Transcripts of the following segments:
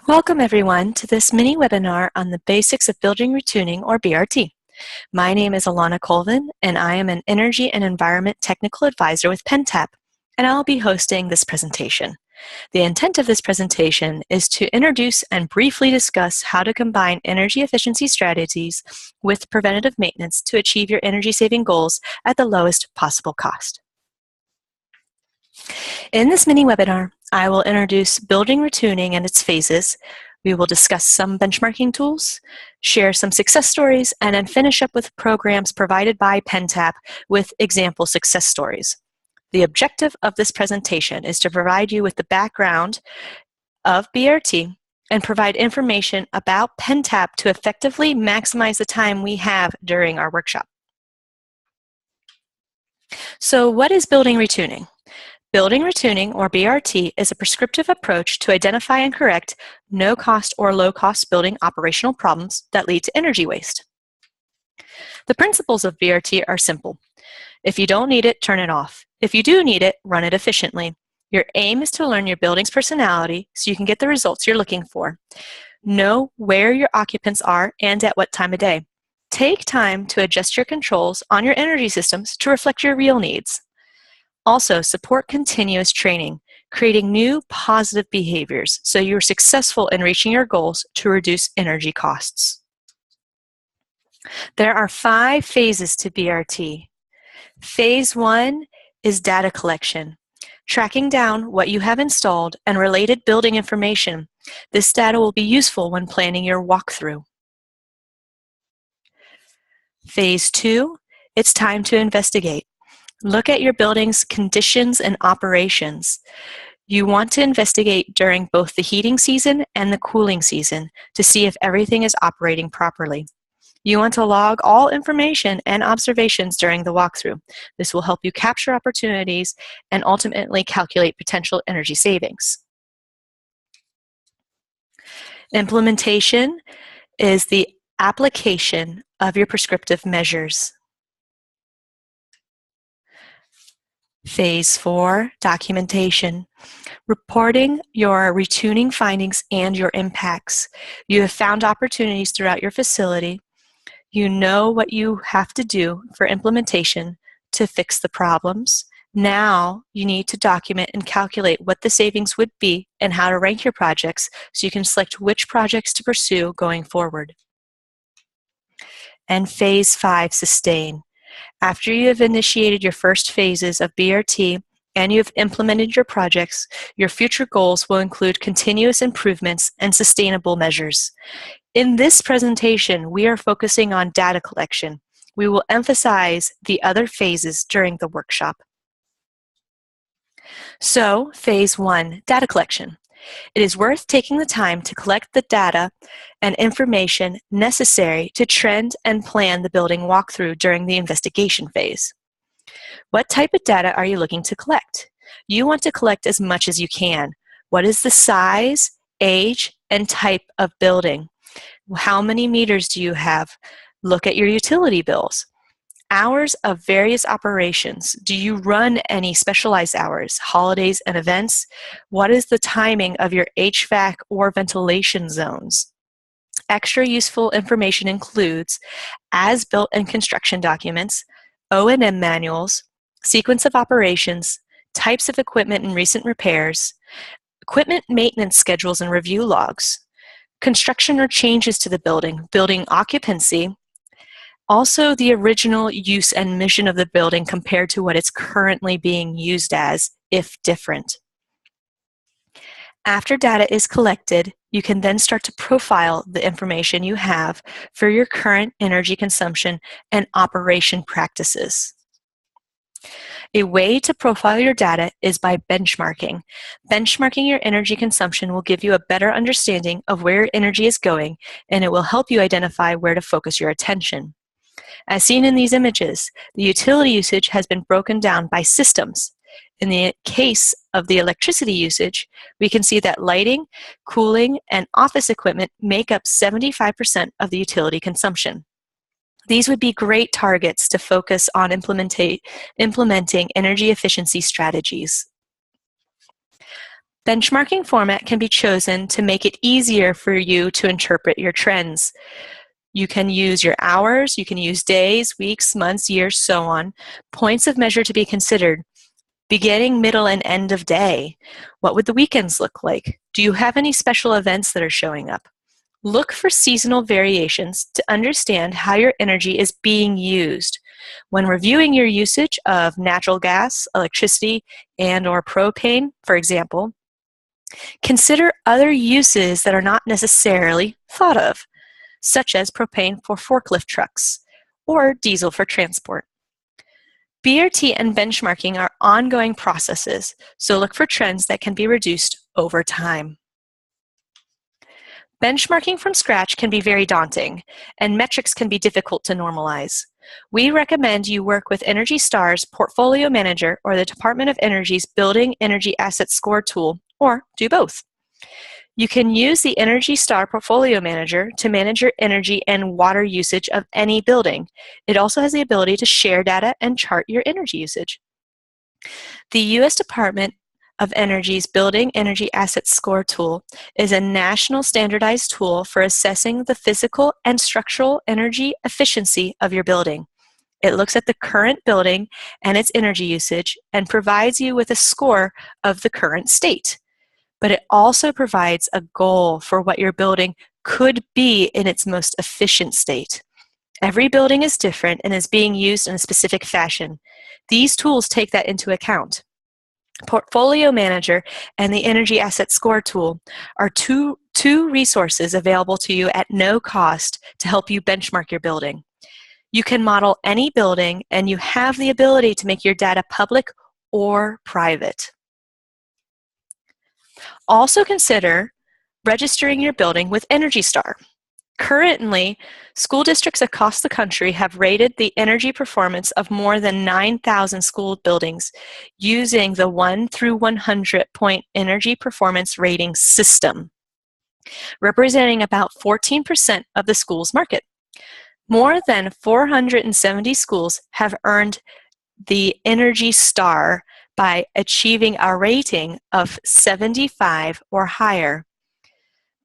Welcome everyone to this mini webinar on the basics of building retuning or BRT. My name is Alana Colvin and I am an Energy and Environment Technical Advisor with PennTAP, and I'll be hosting this presentation. The intent of this presentation is to introduce and briefly discuss how to combine energy efficiency strategies with preventative maintenance to achieve your energy saving goals at the lowest possible cost. In this mini webinar, I will introduce building retuning and its phases. We will discuss some benchmarking tools, share some success stories, and then finish up with programs provided by PennTAP with example success stories. The objective of this presentation is to provide you with the background of BRT and provide information about PennTAP to effectively maximize the time we have during our workshop. So what is building retuning? Building retuning, or BRT, is a prescriptive approach to identify and correct no-cost or low-cost building operational problems that lead to energy waste. The principles of BRT are simple. If you don't need it, turn it off. If you do need it, run it efficiently. Your aim is to learn your building's personality so you can get the results you're looking for. Know where your occupants are and at what time of day. Take time to adjust your controls on your energy systems to reflect your real needs. Also, support continuous training, creating new positive behaviors so you're successful in reaching your goals to reduce energy costs. There are 5 phases to BRT. Phase 1 is data collection, tracking down what you have installed and related building information. This data will be useful when planning your walkthrough. Phase 2, it's time to investigate. Look at your building's conditions and operations. You want to investigate during both the heating season and the cooling season to see if everything is operating properly. You want to log all information and observations during the walkthrough. This will help you capture opportunities and ultimately calculate potential energy savings. Implementation is the application of your prescriptive measures. Phase 4, documentation. Reporting your retuning findings and your impacts. You have found opportunities throughout your facility. You know what you have to do for implementation to fix the problems. Now you need to document and calculate what the savings would be and how to rank your projects so you can select which projects to pursue going forward. And Phase 5, sustain. After you have initiated your first phases of BRT and you have implemented your projects, your future goals will include continuous improvements and sustainable measures. In this presentation, we are focusing on data collection. We will emphasize the other phases during the workshop. So, Phase 1, data collection. It is worth taking the time to collect the data and information necessary to trend and plan the building walkthrough during the investigation phase. What type of data are you looking to collect? You want to collect as much as you can. What is the size, age, and type of building? How many meters do you have? Look at your utility bills. Hours of various operations. Do you run any specialized hours, holidays, and events? What is the timing of your HVAC or ventilation zones? Extra useful information includes as-built and construction documents, O&M manuals, sequence of operations, types of equipment and recent repairs, equipment maintenance schedules and review logs, construction or changes to the building, building occupancy, also the original use and mission of the building compared to what it's currently being used as, if different. After data is collected, you can then start to profile the information you have for your current energy consumption and operation practices. A way to profile your data is by benchmarking. Benchmarking your energy consumption will give you a better understanding of where your energy is going, and it will help you identify where to focus your attention. As seen in these images, the utility usage has been broken down by systems. In the case of the electricity usage, we can see that lighting, cooling, and office equipment make up 75% of the utility consumption. These would be great targets to focus on implementing energy efficiency strategies. Benchmarking format can be chosen to make it easier for you to interpret your trends. You can use your hours, you can use days, weeks, months, years, so on. Points of measure to be considered. Beginning, middle, and end of day. What would the weekends look like? Do you have any special events that are showing up? Look for seasonal variations to understand how your energy is being used. When reviewing your usage of natural gas, electricity, and/or propane, for example, consider other uses that are not necessarily thought of, such as propane for forklift trucks or diesel for transport. BRT and benchmarking are ongoing processes, so look for trends that can be reduced over time. Benchmarking from scratch can be very daunting, and metrics can be difficult to normalize. We recommend you work with Energy Star's Portfolio Manager or the Department of Energy's Building Energy Asset Score tool, or do both. You can use the Energy Star Portfolio Manager to manage your energy and water usage of any building. It also has the ability to share data and chart your energy usage. The U.S. Department of Energy's Building Energy Asset Score tool is a national standardized tool for assessing the physical and structural energy efficiency of your building. It looks at the current building and its energy usage and provides you with a score of the current state. But it also provides a goal for what your building could be in its most efficient state. Every building is different and is being used in a specific fashion. These tools take that into account. Portfolio Manager and the Energy Asset Score tool are two resources available to you at no cost to help you benchmark your building. You can model any building, and you have the ability to make your data public or private. Also consider registering your building with Energy Star. Currently, school districts across the country have rated the energy performance of more than 9,000 school buildings using the 1 through 100 point energy performance rating system, representing about 14% of the school's market. More than 470 schools have earned the Energy Star by achieving a rating of 75 or higher.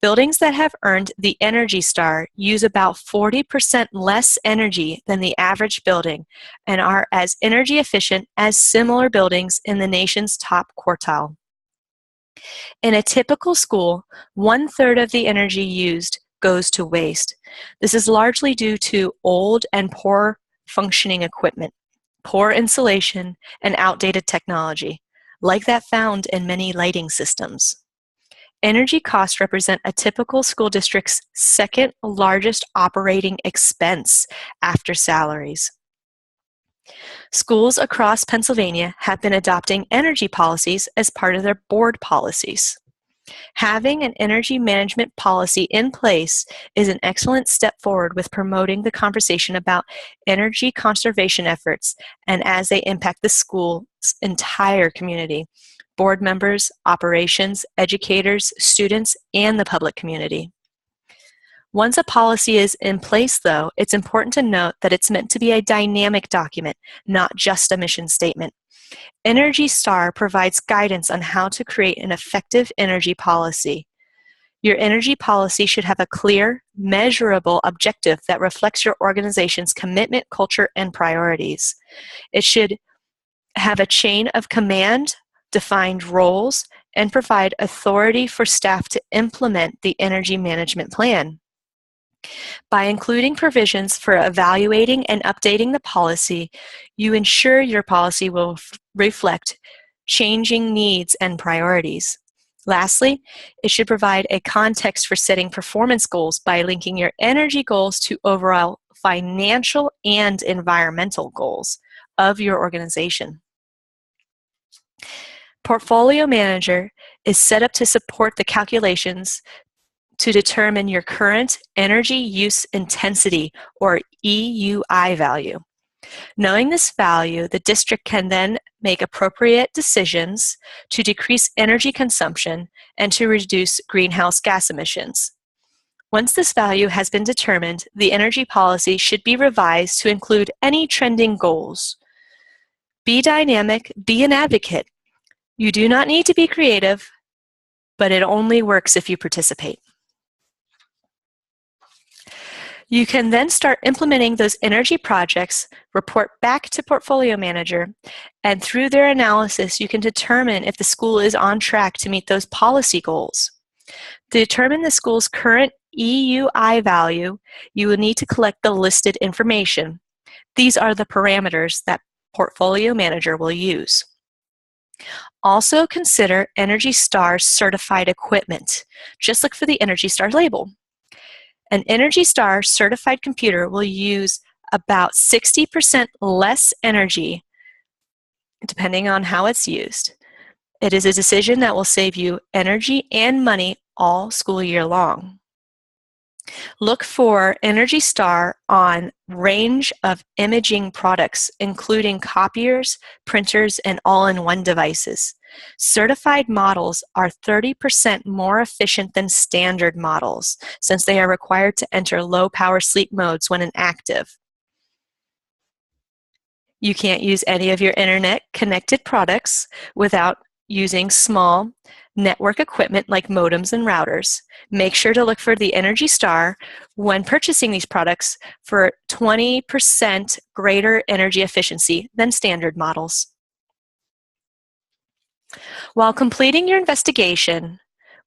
Buildings that have earned the Energy Star use about 40% less energy than the average building and are as energy efficient as similar buildings in the nation's top quartile. In a typical school, 1/3 of the energy used goes to waste. This is largely due to old and poor functioning equipment, poor insulation, and outdated technology, like that found in many lighting systems. Energy costs represent a typical school district's second largest operating expense after salaries. Schools across Pennsylvania have been adopting energy policies as part of their board policies. Having an energy management policy in place is an excellent step forward with promoting the conversation about energy conservation efforts and as they impact the school's entire community. Board members, operations, educators, students, and the public community. Once a policy is in place, though, it's important to note that it's meant to be a dynamic document, not just a mission statement. Energy Star provides guidance on how to create an effective energy policy. Your energy policy should have a clear, measurable objective that reflects your organization's commitment, culture, and priorities. It should have a chain of command, defined roles, and provide authority for staff to implement the energy management plan. By including provisions for evaluating and updating the policy, you ensure your policy will reflect changing needs and priorities. Lastly, it should provide a context for setting performance goals by linking your energy goals to overall financial and environmental goals of your organization. Portfolio Manager is set up to support the calculations to determine your current energy use intensity, or EUI value. Knowing this value, the district can then make appropriate decisions to decrease energy consumption and to reduce greenhouse gas emissions. Once this value has been determined, the energy policy should be revised to include any trending goals. Be dynamic, be an advocate. You do not need to be creative. but it only works if you participate. You can then start implementing those energy projects, report back to Portfolio Manager, and through their analysis, you can determine if the school is on track to meet those policy goals. To determine the school's current EUI value, you will need to collect the listed information. These are the parameters that Portfolio Manager will use. Also consider ENERGY STAR certified equipment. Just look for the ENERGY STAR label. An ENERGY STAR certified computer will use about 60% less energy depending on how it's used. It is a decision that will save you energy and money all school year long. Look for ENERGY STAR on range of imaging products, including copiers, printers, and all-in-one devices. Certified models are 30% more efficient than standard models, since they are required to enter low-power sleep modes when inactive. You can't use any of your internet-connected products without using small network equipment like modems and routers. Make sure to look for the ENERGY STAR when purchasing these products for 20% greater energy efficiency than standard models. While completing your investigation,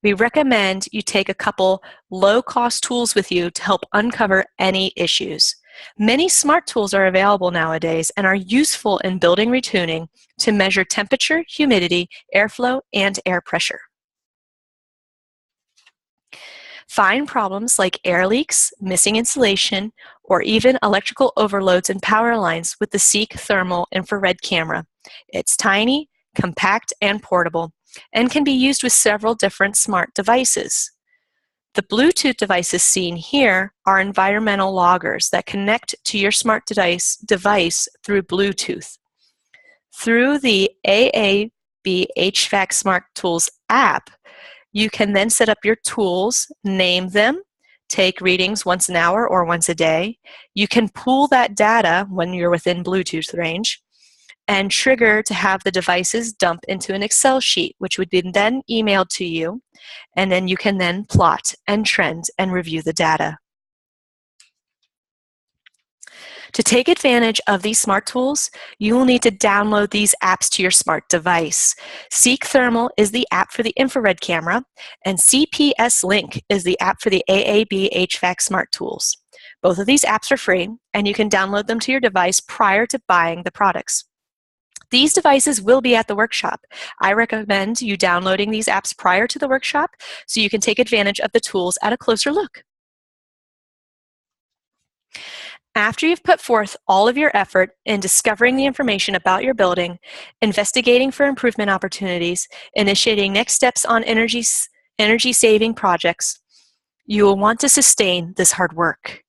we recommend you take a couple low-cost tools with you to help uncover any issues. Many smart tools are available nowadays and are useful in building retuning to measure temperature, humidity, airflow, and air pressure. Find problems like air leaks, missing insulation, or even electrical overloads and power lines with the Seek Thermal infrared camera. It's tiny, compact, and portable, and can be used with several different smart devices. The Bluetooth devices seen here are environmental loggers that connect to your smart device through Bluetooth. Through the AAB HVAC Smart Tools app, you can then set up your tools, name them, take readings once an hour or once a day. You can pool that data when you're within Bluetooth range, and trigger to have the devices dump into an Excel sheet, which would be then emailed to you, and then you can then plot and trend and review the data. To take advantage of these smart tools, you will need to download these apps to your smart device. Seek Thermal is the app for the infrared camera, and CPS Link is the app for the AAB HVAC Smart Tools. Both of these apps are free, and you can download them to your device prior to buying the products. These devices will be at the workshop. I recommend you downloading these apps prior to the workshop so you can take advantage of the tools at a closer look. After you've put forth all of your effort in discovering the information about your building, investigating for improvement opportunities, initiating next steps on energy-saving projects, you will want to sustain this hard work.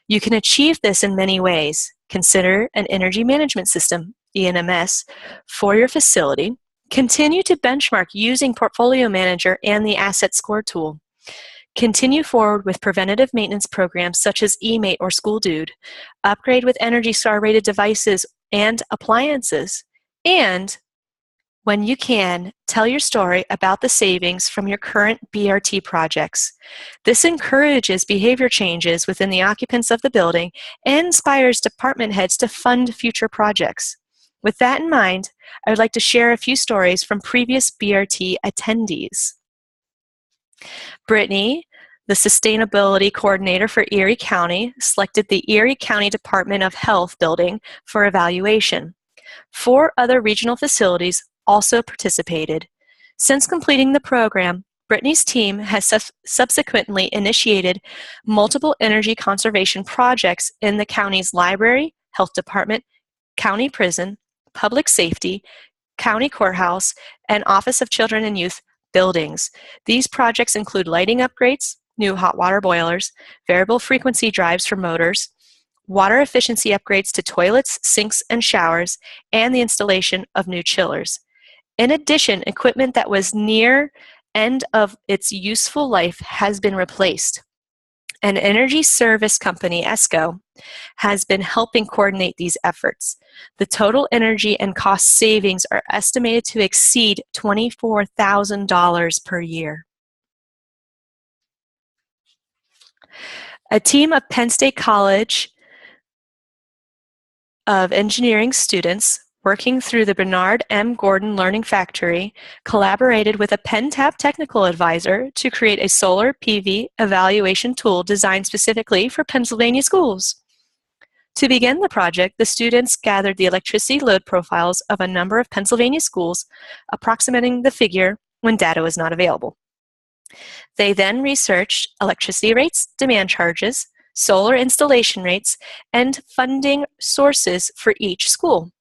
You can achieve this in many ways. Consider an energy management system, EnMS, for your facility. Continue to benchmark using Portfolio Manager and the Asset Score tool. Continue forward with preventative maintenance programs such as eMate or SchoolDude. Upgrade with ENERGY STAR rated devices and appliances. And when you can, tell your story about the savings from your current BRT projects. This encourages behavior changes within the occupants of the building and inspires department heads to fund future projects. With that in mind, I would like to share a few stories from previous BRT attendees. Brittany, the Sustainability Coordinator for Erie County, selected the Erie County Department of Health building for evaluation. 4 other regional facilities also participated. Since completing the program, Brittany's team has subsequently initiated multiple energy conservation projects in the county's library, health department, county prison, public safety, county courthouse, and Office of Children and Youth buildings. These projects include lighting upgrades, new hot water boilers, variable frequency drives for motors, water efficiency upgrades to toilets, sinks, and showers, and the installation of new chillers. In addition, equipment that was near end of its useful life has been replaced. An energy service company, ESCO, has been helping coordinate these efforts. The total energy and cost savings are estimated to exceed $24,000 per year. A team of Penn State College of engineering students working through the Bernard M. Gordon Learning Factory collaborated with a PennTAP technical advisor to create a solar PV evaluation tool designed specifically for Pennsylvania schools. To begin the project, the students gathered the electricity load profiles of a number of Pennsylvania schools, approximating the figure when data was not available. They then researched electricity rates, demand charges, solar installation rates, and funding sources for each school.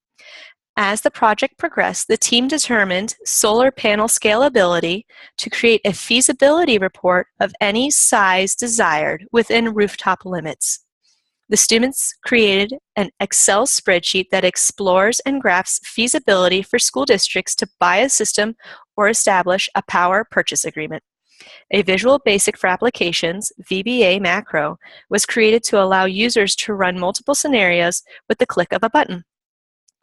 As the project progressed, the team determined solar panel scalability to create a feasibility report of any size desired within rooftop limits. The students created an Excel spreadsheet that explores and graphs feasibility for school districts to buy a system or establish a power purchase agreement. A Visual Basic for Applications, VBA macro, was created to allow users to run multiple scenarios with the click of a button.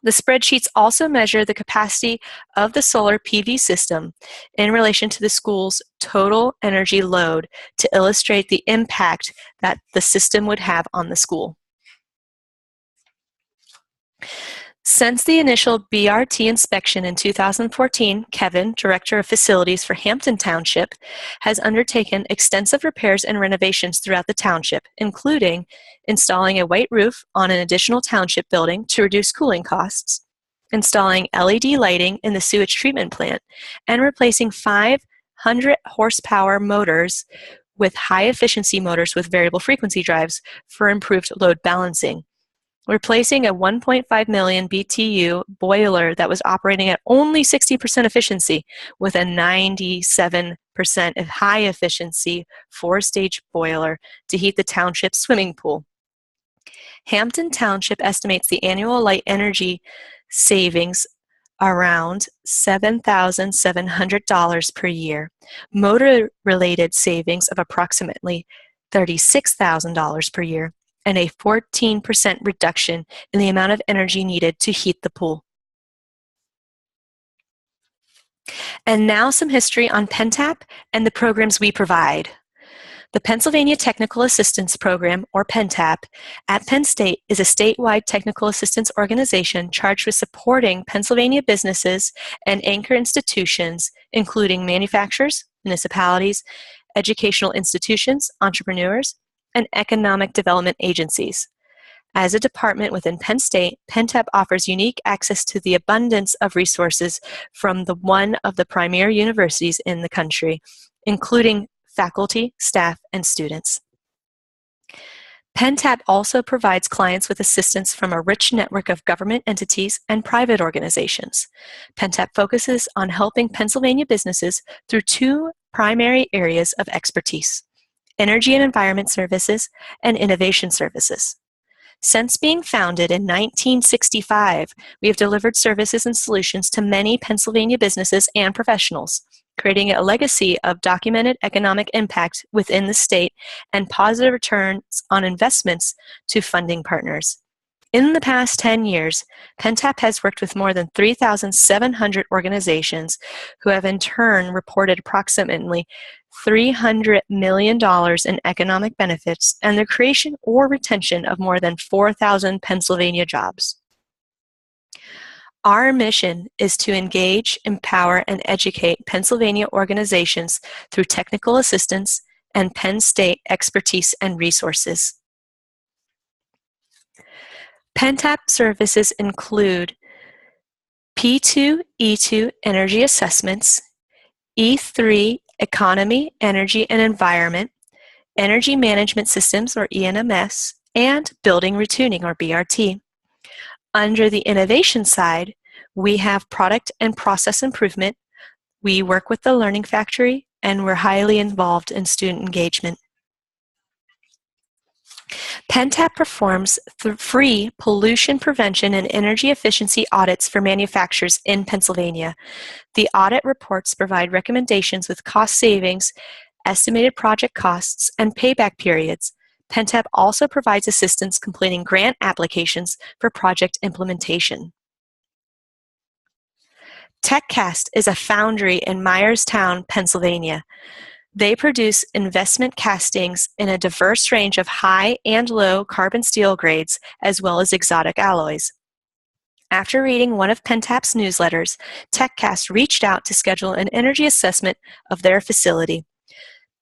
The spreadsheets also measure the capacity of the solar PV system in relation to the school's total energy load to illustrate the impact that the system would have on the school. Since the initial BRT inspection in 2014, Kevin, Director of Facilities for Hampton Township, has undertaken extensive repairs and renovations throughout the township, including installing a white roof on an additional township building to reduce cooling costs, installing LED lighting in the sewage treatment plant, and replacing 500 horsepower motors with high-efficiency motors with variable frequency drives for improved load balancing. Replacing a 1.5 million BTU boiler that was operating at only 60% efficiency with a 97% of high efficiency 4-stage boiler to heat the township's swimming pool. Hampton Township estimates the annual light energy savings around $7,700 per year, motor-related savings of approximately $36,000 per year, and a 14% reduction in the amount of energy needed to heat the pool. And now some history on PennTAP and the programs we provide. The Pennsylvania Technical Assistance Program, or PennTAP, at Penn State is a statewide technical assistance organization charged with supporting Pennsylvania businesses and anchor institutions, including manufacturers, municipalities, educational institutions, entrepreneurs, and economic development agencies. As a department within Penn State, PennTAP offers unique access to the abundance of resources from one of the premier universities in the country, including faculty, staff, and students. PennTAP also provides clients with assistance from a rich network of government entities and private organizations. PennTAP focuses on helping Pennsylvania businesses through two primary areas of expertise: energy and environment services and innovation services. Since being founded in 1965, we have delivered services and solutions to many Pennsylvania businesses and professionals, creating a legacy of documented economic impact within the state and positive returns on investments to funding partners. In the past 10 years, PennTAP has worked with more than 3,700 organizations who have in turn reported approximately $300 million in economic benefits and the creation or retention of more than 4,000 Pennsylvania jobs. Our mission is to engage, empower, and educate Pennsylvania organizations through technical assistance and Penn State expertise and resources. PennTAP services include P2, E2 energy assessments, E3 economy, energy, and environment, energy management systems, or EnMS, and building retuning, or BRT. Under the innovation side, we have product and process improvement. We work with the Learning Factory, and we're highly involved in student engagement. PennTAP performs free pollution prevention and energy efficiency audits for manufacturers in Pennsylvania. The audit reports provide recommendations with cost savings, estimated project costs, and payback periods. PennTAP also provides assistance completing grant applications for project implementation. TechCast is a foundry in Myerstown, Pennsylvania. They produce investment castings in a diverse range of high and low carbon steel grades, as well as exotic alloys. After reading one of PennTAP's newsletters, TechCast reached out to schedule an energy assessment of their facility.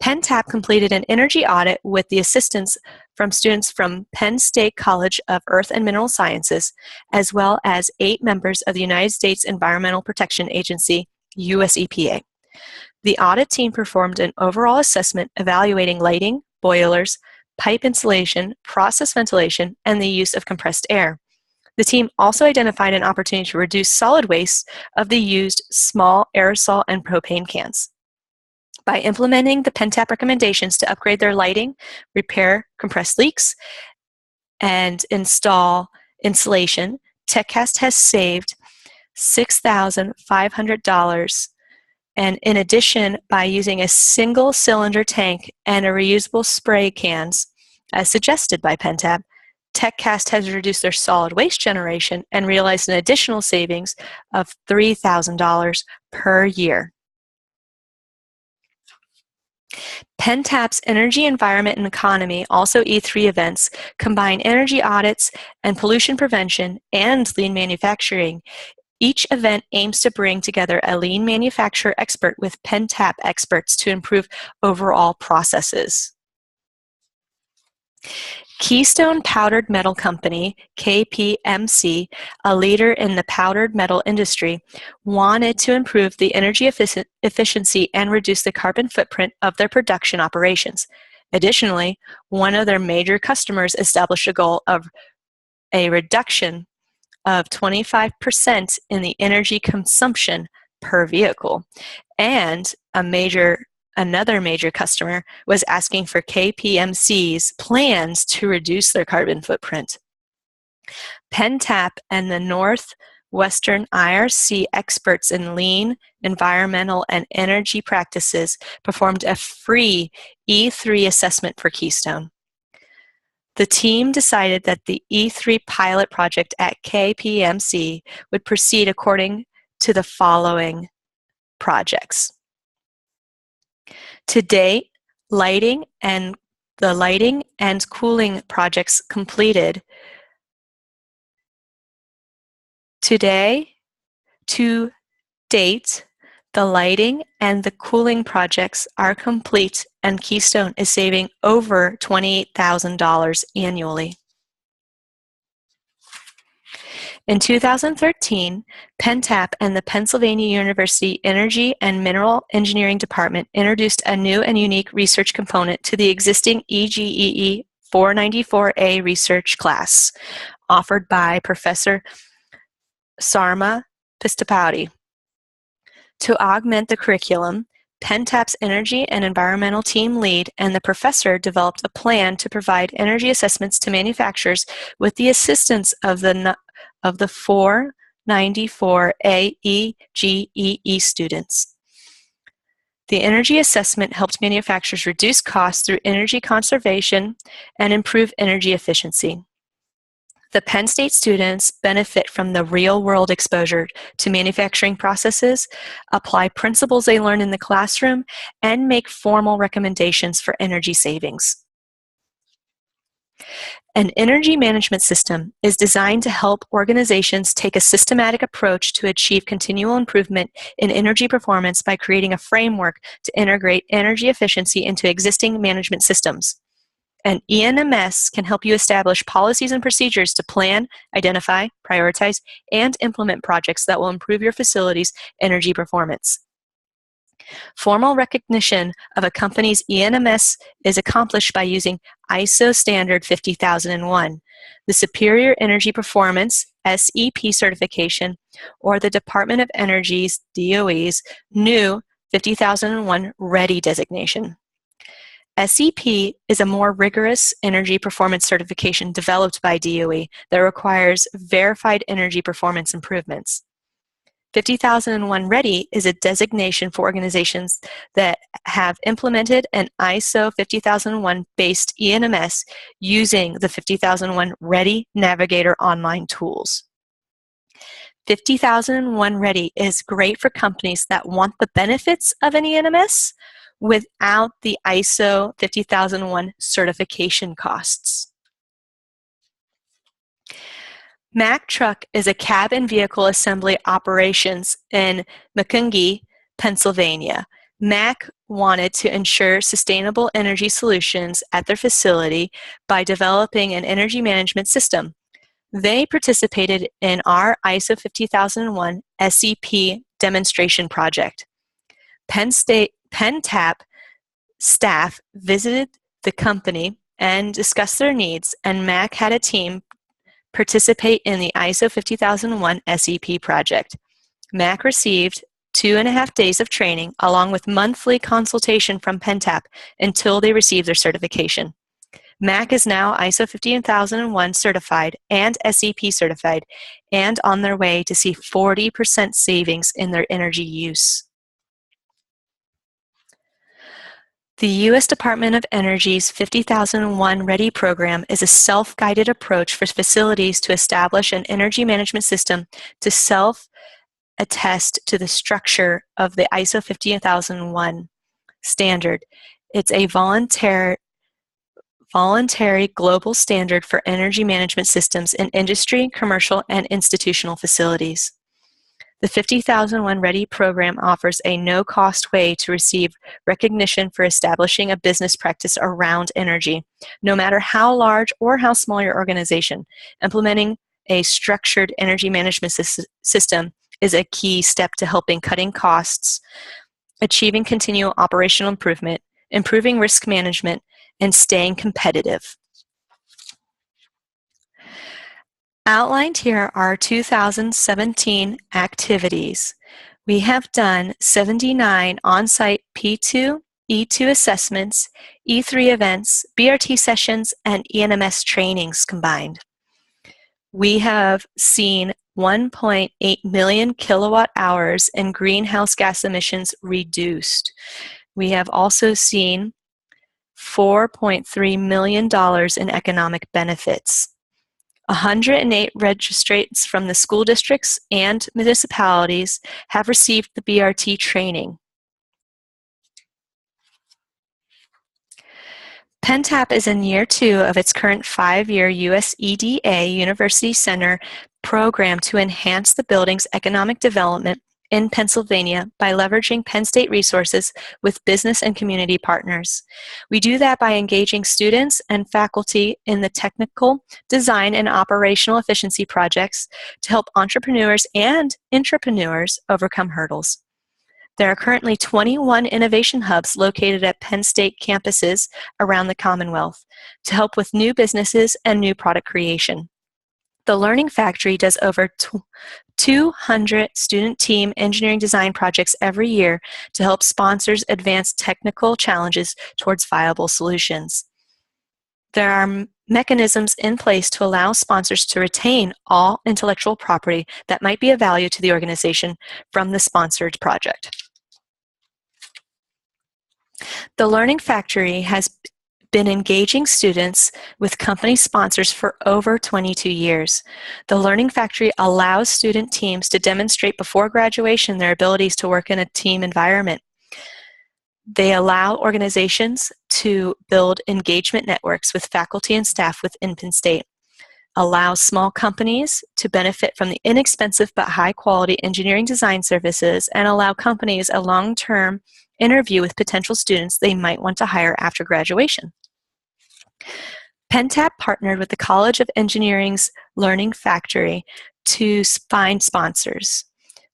PennTAP completed an energy audit with the assistance from students from Penn State College of Earth and Mineral Sciences, as well as 8 members of the United States Environmental Protection Agency, US EPA. The audit team performed an overall assessment evaluating lighting, boilers, pipe insulation, process ventilation, and the use of compressed air. The team also identified an opportunity to reduce solid waste of the used small aerosol and propane cans. By implementing the PennTAP recommendations to upgrade their lighting, repair compressed leaks, and install insulation, TechCast has saved $6,500. And in addition, by using a single cylinder tank and a reusable spray cans, as suggested by PennTAP, TechCast has reduced their solid waste generation and realized an additional savings of $3,000 per year. PennTAP's Energy, Environment, and Economy, also E3 events, combine energy audits and pollution prevention and lean manufacturing. Each event aims to bring together a lean manufacturer expert with PennTAP experts to improve overall processes. Keystone Powdered Metal Company, KPMC, a leader in the powdered metal industry, wanted to improve the energy efficiency and reduce the carbon footprint of their production operations. Additionally, one of their major customers established a goal of a reduction of 25% in the energy consumption per vehicle, and another major customer was asking for KPMC's plans to reduce their carbon footprint. PennTAP and the Northwestern IRC experts in lean, environmental, and energy practices performed a free E3 assessment for Keystone. The team decided that the E3 pilot project at KPMC would proceed according to the following projects. To date, the lighting and cooling projects completed. To date, the lighting and the cooling projects are complete, and Keystone is saving over $28,000 annually. In 2013, PennTAP and the Pennsylvania University Energy and Mineral Engineering Department introduced a new and unique research component to the existing EGEE 494A research class, offered by Professor Sarma Pistapati. To augment the curriculum, PennTAP's Energy and Environmental Team lead and the professor developed a plan to provide energy assessments to manufacturers with the assistance of the 494A EGEE students. The energy assessment helped manufacturers reduce costs through energy conservation and improve energy efficiency. The Penn State students benefit from the real-world exposure to manufacturing processes, apply principles they learn in the classroom, and make formal recommendations for energy savings. An energy management system is designed to help organizations take a systematic approach to achieve continual improvement in energy performance by creating a framework to integrate energy efficiency into existing management systems. And EnMS can help you establish policies and procedures to plan, identify, prioritize, and implement projects that will improve your facility's energy performance. Formal recognition of a company's EnMS is accomplished by using ISO standard 50001, the Superior Energy Performance SEP certification, or the Department of Energy's DOE's new 50001 Ready designation. SEP is a more rigorous energy performance certification developed by DOE that requires verified energy performance improvements. 50001 Ready is a designation for organizations that have implemented an ISO 50001 based EnMS using the 50001 Ready Navigator online tools. 50001 Ready is great for companies that want the benefits of an EnMS without the ISO 50001 certification costs. Mack Truck is a cab and vehicle assembly operations in Macungie, Pennsylvania. Mack wanted to ensure sustainable energy solutions at their facility by developing an energy management system. They participated in our ISO 50001 SEP demonstration project. PennTAP staff visited the company and discussed their needs, and Mack had a team participate in the ISO 50001 SEP project. Mack received 2.5 days of training along with monthly consultation from PennTAP until they received their certification. Mack is now ISO 50001 certified and SEP certified and on their way to see 40% savings in their energy use. The U.S. Department of Energy's 50001 Ready program is a self-guided approach for facilities to establish an energy management system to self-attest to the structure of the ISO 50001 standard. It's a voluntary global standard for energy management systems in industry, commercial, and institutional facilities. The 50001 Ready program offers a no-cost way to receive recognition for establishing a business practice around energy. No matter how large or how small your organization, implementing a structured energy management system is a key step to helping cutting costs, achieving continual operational improvement, improving risk management, and staying competitive. Outlined here are 2017 activities. We have done 79 on-site P2, E2 assessments, E3 events, BRT sessions, and EnMS trainings combined. We have seen 1.8 million kilowatt hours in greenhouse gas emissions reduced. We have also seen $4.3 million in economic benefits. 108 registrants from the school districts and municipalities have received the BRT training. PennTAP is in year 2 of its current 5-year US EDA University Center program to enhance the building's economic development in Pennsylvania by leveraging Penn State resources with business and community partners. We do that by engaging students and faculty in the technical, design, and operational efficiency projects to help entrepreneurs and intrapreneurs overcome hurdles. There are currently 21 innovation hubs located at Penn State campuses around the Commonwealth to help with new businesses and new product creation. The Learning Factory does over 200 student team engineering design projects every year to help sponsors advance technical challenges towards viable solutions. There are mechanisms in place to allow sponsors to retain all intellectual property that might be of value to the organization from the sponsored project. The Learning Factory has been engaging students with company sponsors for over 22 years. The Learning Factory allows student teams to demonstrate before graduation their abilities to work in a team environment. They allow organizations to build engagement networks with faculty and staff within Penn State, allow small companies to benefit from the inexpensive but high-quality engineering design services, and allow companies a long-term interview with potential students they might want to hire after graduation. PennTAP partnered with the College of Engineering's Learning Factory to find sponsors.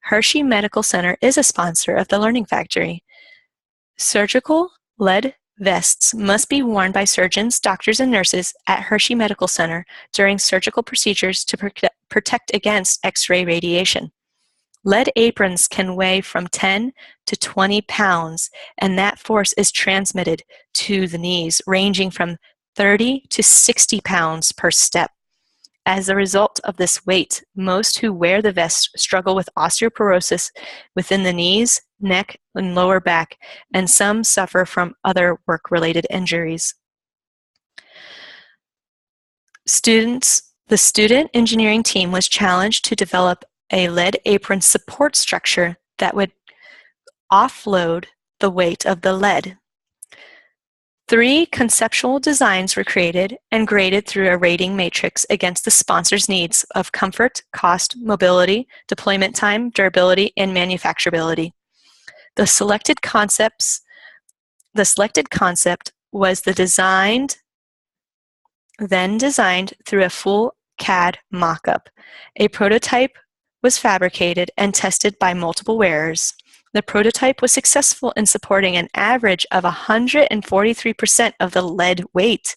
Hershey Medical Center is a sponsor of the Learning Factory. Surgical lead vests must be worn by surgeons, doctors, and nurses at Hershey Medical Center during surgical procedures to protect against X-ray radiation. Lead aprons can weigh from 10 to 20 pounds, and that force is transmitted to the knees, ranging from 30 to 60 pounds per step. As a result of this weight, most who wear the vest struggle with osteoporosis within the knees, neck, and lower back, and some suffer from other work-related injuries. The student engineering team was challenged to develop a lead apron support structure that would offload the weight of the lead. 3 conceptual designs were created and graded through a rating matrix against the sponsor's needs of comfort, cost, mobility, deployment time, durability, and manufacturability. The selected concept was then designed through a full CAD mock-up. A prototype was fabricated and tested by multiple wearers. The prototype was successful in supporting an average of 143% of the lead weight.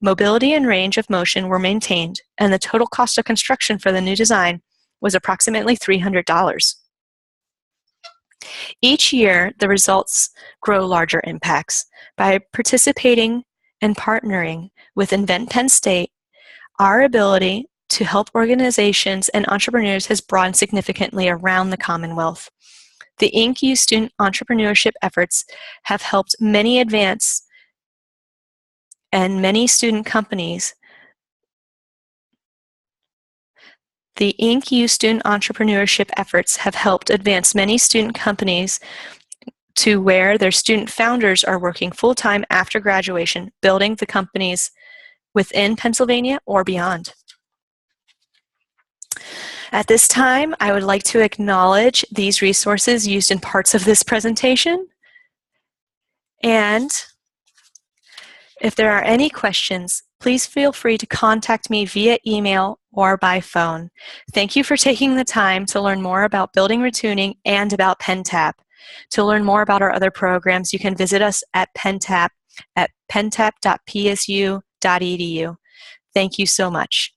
Mobility and range of motion were maintained, and the total cost of construction for the new design was approximately $300. Each year, the results grow larger impacts. By participating and partnering with Invent Penn State, our ability to help organizations and entrepreneurs has broadened significantly around the Commonwealth. The INC-U student entrepreneurship efforts have helped many advance and many student companies. The INC-U student entrepreneurship efforts have helped advance many student companies to where their student founders are working full-time after graduation, building the companies within Pennsylvania or beyond. At this time, I would like to acknowledge these resources used in parts of this presentation. And if there are any questions, please feel free to contact me via email or by phone. Thank you for taking the time to learn more about building retooning and about PennTAP. To learn more about our other programs, you can visit us at PennTAP at penntap.psu.edu. Thank you so much.